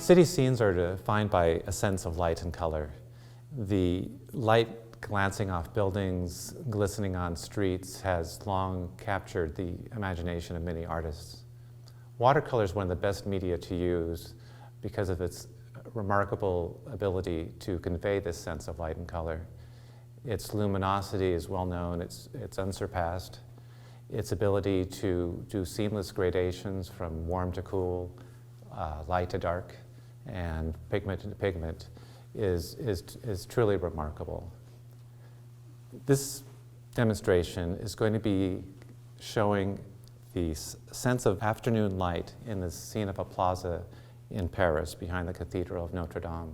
City scenes are defined by a sense of light and color. The light glancing off buildings, glistening on streets, has long captured the imagination of many artists. Watercolor is one of the best media to use because of its remarkable ability to convey this sense of light and color. Its luminosity is well known, it's unsurpassed. Its ability to do seamless gradations from warm to cool, light to dark, and pigment to pigment is truly remarkable. This demonstration is going to be showing the sense of afternoon light in the scene of a plaza in Paris behind the Cathedral of Notre Dame.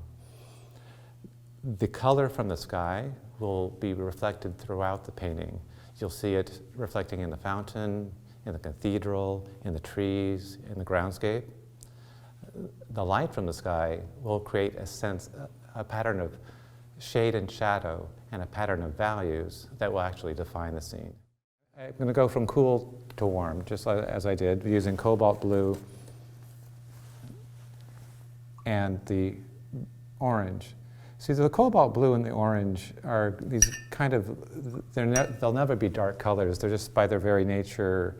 The color from the sky will be reflected throughout the painting. You'll see it reflecting in the fountain, in the cathedral, in the trees, in the groundscape. The light from the sky will create a pattern of shade and shadow and a pattern of values that will actually define the scene. I'm going to go from cool to warm, just as I did, using cobalt blue and the orange. See, the cobalt blue and the orange are these kind of, they'll never be dark colors. They're just by their very nature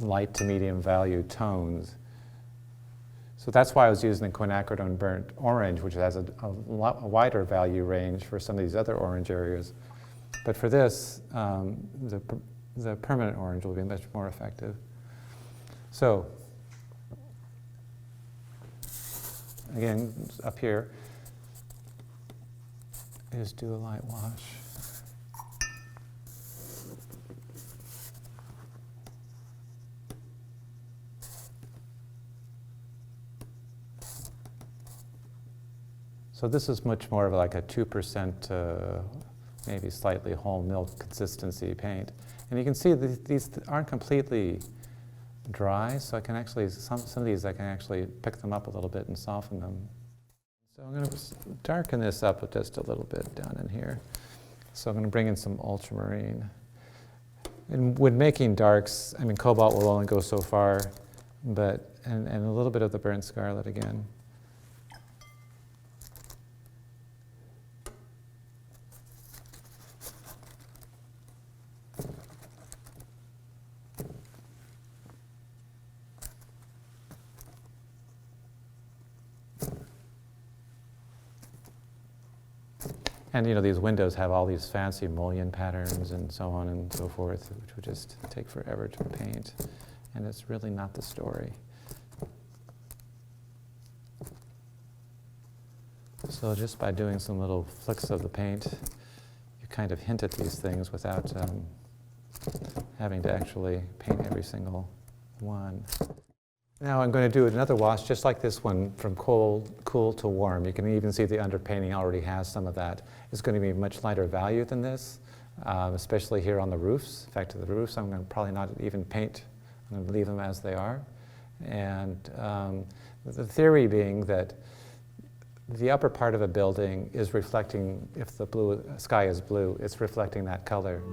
light to medium value tones. So that's why I was using the quinacridone burnt orange, which has a wider value range for some of these other orange areas. But for this, the permanent orange will be much more effective. So, again, up here is do a light wash. So this is much more of like a 2%, maybe slightly whole milk consistency paint. And you can see these aren't completely dry, so I can actually, some of these I can actually pick them up a little bit and soften them. So I'm going to darken this up just a little bit down in here. So I'm going to bring in some ultramarine. And when making darks, I mean, cobalt will only go so far, but, and a little bit of the burnt scarlet again. And you know, these windows have all these fancy mullion patterns and so on and so forth, which would just take forever to paint. And it's really not the story. So just by doing some little flicks of the paint, you kind of hint at these things without having to actually paint every single one. Now I'm going to do another wash just like this one, from cool to warm. You can even see the underpainting already has some of that. It's going to be much lighter value than this, especially here on the roofs. In fact, the roofs I'm going to probably not even paint. I'm going to leave them as they are. And the theory being that the upper part of a building is reflecting, if the sky is blue, it's reflecting that color.